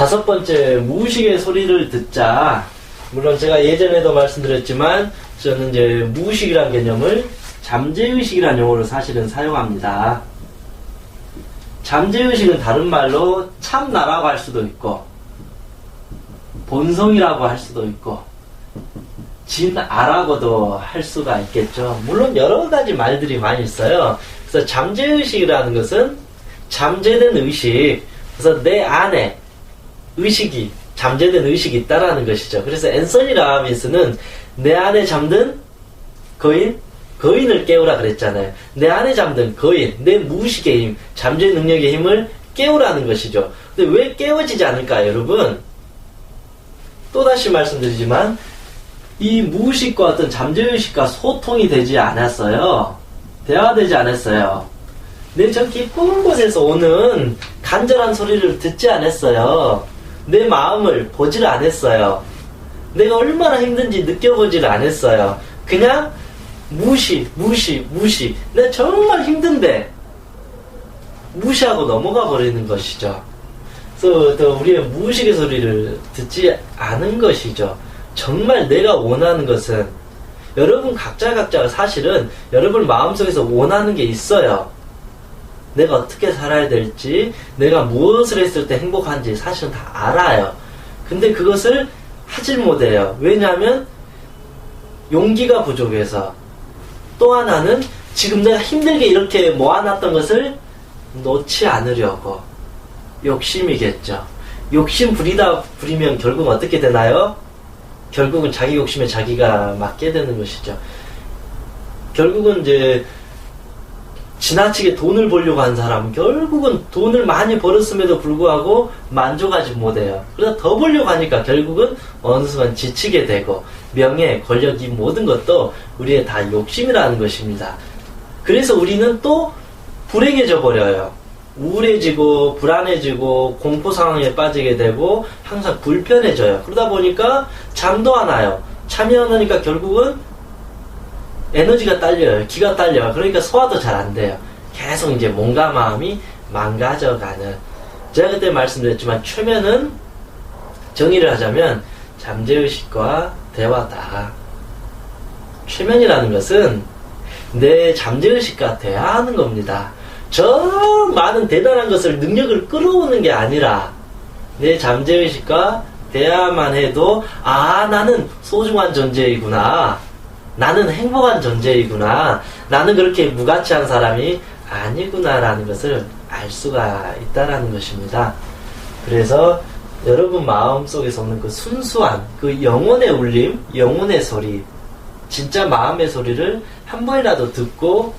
다섯 번째, 무의식의 소리를 듣자. 물론 제가 예전에도 말씀드렸지만 저는 이제 무의식이라는 개념을 잠재의식이라는 용어를 사실은 사용합니다. 잠재의식은 다른 말로 참나라고 할 수도 있고 본성이라고 할 수도 있고 진아라고도 할 수가 있겠죠. 물론 여러 가지 말들이 많이 있어요. 그래서 잠재의식이라는 것은 잠재된 의식, 그래서 내 안에 의식이, 잠재된 의식이 있다라는 것이죠. 그래서 앤서니 라빈스는 내 안에 잠든 거인을 깨우라 그랬잖아요. 내 안에 잠든 거인, 내 무의식의 힘, 잠재 능력의 힘을 깨우라는 것이죠. 근데 왜 깨워지지 않을까요, 여러분? 또다시 말씀드리지만 이 무의식과 어떤 잠재의식과 소통이 되지 않았어요. 대화되지 않았어요. 내 저 깊은 곳에서 오는 간절한 소리를 듣지 않았어요. 내 마음을 보지를 않았어요. 내가 얼마나 힘든지 느껴보지를 않았어요. 그냥 무시. 내가 정말 힘든데 무시하고 넘어가 버리는 것이죠. 그래서 또 우리의 무의식의 소리를 듣지 않은 것이죠. 정말 내가 원하는 것은 여러분 각자가 사실은 여러분 마음속에서 원하는 게 있어요. 내가 어떻게 살아야 될지, 내가 무엇을 했을 때 행복한지 사실은 다 알아요. 근데 그것을 하질 못해요. 왜냐하면 용기가 부족해서, 또 하나는 지금 내가 힘들게 이렇게 모아놨던 것을 놓지 않으려고 욕심이겠죠. 욕심 부리면 결국 어떻게 되나요? 결국은 자기 욕심에 자기가 맞게 되는 것이죠. 결국은 이제 지나치게 돈을 벌려고 한 사람은 결국은 돈을 많이 벌었음에도 불구하고 만족하지 못해요. 그래서 더 벌려고 하니까 결국은 어느 순간 지치게 되고, 명예, 권력, 이 모든 것도 우리의 다 욕심이라는 것입니다. 그래서 우리는 또 불행해져 버려요. 우울해지고 불안해지고 공포 상황에 빠지게 되고 항상 불편해져요. 그러다 보니까 잠도 안 와요. 잠이 안 오니까 결국은 에너지가 딸려요. 기가 딸려요. 그러니까 소화도 잘 안 돼요. 계속 이제 몸과 마음이 망가져가는. 제가 그때 말씀드렸지만 최면은 정의를 하자면 잠재의식과 대화다. 최면이라는 것은 내 잠재의식과 대화하는 겁니다. 저 많은 대단한 것을, 능력을 끌어오는 게 아니라 내 잠재의식과 대화만 해도 나는 소중한 존재이구나, 나는 행복한 존재이구나, 나는 그렇게 무가치한 사람이 아니구나 라는 것을 알 수가 있다라는 것입니다. 그래서 여러분 마음속에서 오는 그 순수한 그 영혼의 울림, 영혼의 소리, 진짜 마음의 소리를 한 번이라도 듣고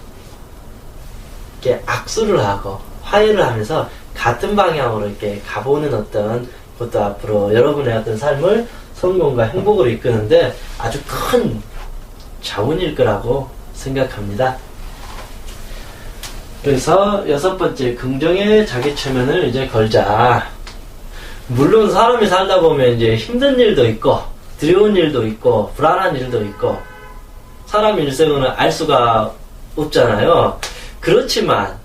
이렇게 악수를 하고 화해를 하면서 같은 방향으로 이렇게 가보는 어떤 것도 앞으로 여러분의 어떤 삶을 성공과 행복으로 이끄는데 아주 큰 자원일 거라고 생각합니다. 그래서 여섯 번째, 긍정의 자기 최면을 이제 걸자. 물론 사람이 살다 보면 이제 힘든 일도 있고 두려운 일도 있고 불안한 일도 있고 사람 일생은 알 수가 없잖아요. 그렇지만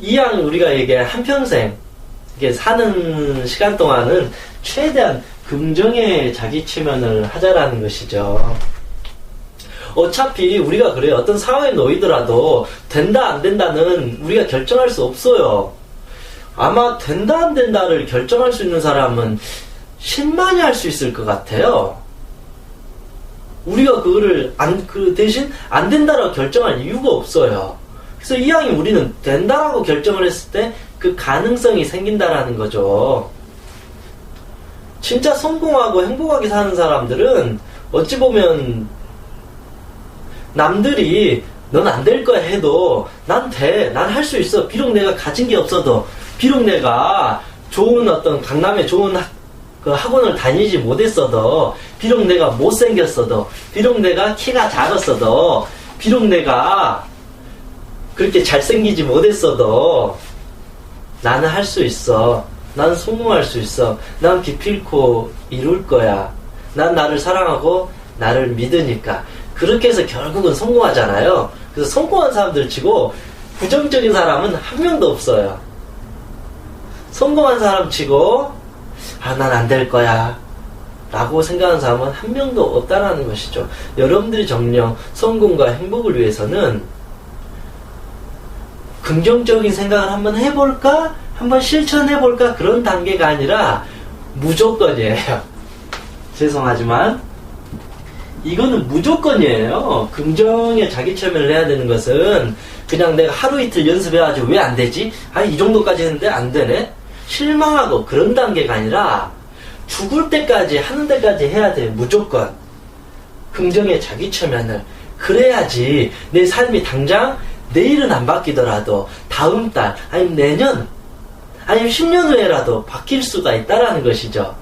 이왕 우리가 이게 한평생 이게 사는 시간 동안은 최대한 긍정의 자기 최면을 하자라는 것이죠. 어차피 우리가 그래요. 어떤 상황에 놓이더라도 된다 안 된다는 우리가 결정할 수 없어요. 아마 된다 안 된다를 결정할 수 있는 사람은 신만이 할 수 있을 것 같아요. 우리가 그거를 대신 안 된다라고 결정할 이유가 없어요. 그래서 이왕에 우리는 된다라고 결정을 했을 때 그 가능성이 생긴다라는 거죠. 진짜 성공하고 행복하게 사는 사람들은 어찌 보면 남들이 넌 안 될 거야 해도 난 돼, 난 할 수 있어. 비록 내가 가진 게 없어도, 비록 내가 좋은 어떤 강남에 좋은 그 학원을 다니지 못했어도, 비록 내가 못생겼어도, 비록 내가 키가 작았어도, 비록 내가 그렇게 잘생기지 못했어도 나는 할 수 있어. 난 성공할 수 있어. 난 기필코 이룰 거야. 난 나를 사랑하고 나를 믿으니까. 그렇게 해서 결국은 성공하잖아요. 그래서 성공한 사람들 치고 부정적인 사람은 한 명도 없어요. 성공한 사람 치고 아, 난 안 될 거야 라고 생각하는 사람은 한 명도 없다라는 것이죠. 여러분들이 정녕 성공과 행복을 위해서는 긍정적인 생각을 한번 해볼까? 한번 실천해볼까? 그런 단계가 아니라 무조건이에요. 죄송하지만 이거는 무조건이에요. 긍정의 자기 체면을 해야 되는 것은 그냥 내가 하루 이틀 연습해가지고 왜 안 되지? 이 정도까지 했는데 안 되네? 실망하고 그런 단계가 아니라 죽을 때까지 하는 데까지 해야 돼. 무조건 긍정의 자기 체면을. 그래야지 내 삶이 당장 내일은 안 바뀌더라도 다음 달 아니면 내년 아니면 10년 후에라도 바뀔 수가 있다라는 것이죠.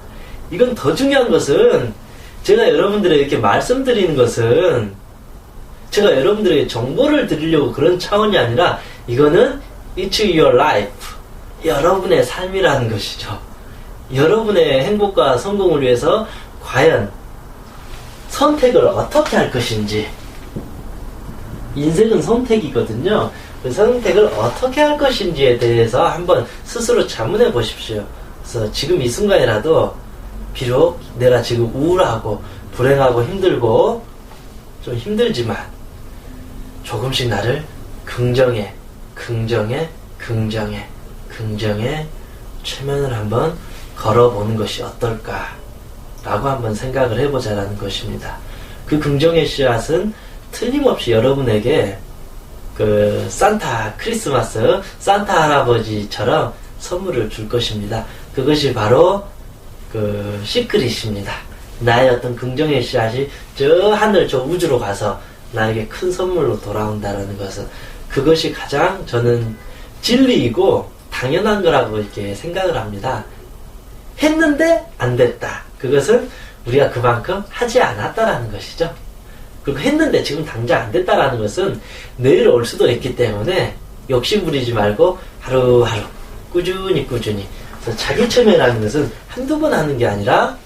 이건 더 중요한 것은 제가 여러분들에게 이렇게 말씀드리는 것은 제가 여러분들에게 정보를 드리려고 그런 차원이 아니라 이거는 It's your life. 여러분의 삶이라는 것이죠. 여러분의 행복과 성공을 위해서 과연 선택을 어떻게 할 것인지. 인생은 선택이거든요. 그 선택을 어떻게 할 것인지에 대해서 한번 스스로 자문해 보십시오. 그래서 지금 이 순간이라도 비록 내가 지금 우울하고 불행하고 힘들고 좀 힘들지만 조금씩 나를 긍정에 최면을 한번 걸어보는 것이 어떨까 라고 한번 생각을 해보자라는 것입니다. 그 긍정의 씨앗은 틀림없이 여러분에게 그 산타 크리스마스 산타 할아버지처럼 선물을 줄 것입니다. 그것이 바로 그 시크릿입니다. 나의 어떤 긍정의 씨앗이 저 하늘 저 우주로 가서 나에게 큰 선물로 돌아온다는 것은 그것이 가장 저는 진리이고 당연한 거라고 이렇게 생각을 합니다. 했는데 안 됐다. 그것은 우리가 그만큼 하지 않았다라는 것이죠. 그리고 했는데 지금 당장 안 됐다라는 것은 내일 올 수도 있기 때문에 욕심 부리지 말고 하루하루 꾸준히 그래서 자기 체면이라는 것은 한두 번 하는 게 아니라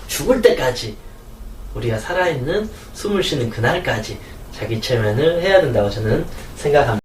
죽을 때까지 우리가 살아있는 숨을 쉬는 그날까지 자기 체면을 해야 된다고 저는 생각합니다.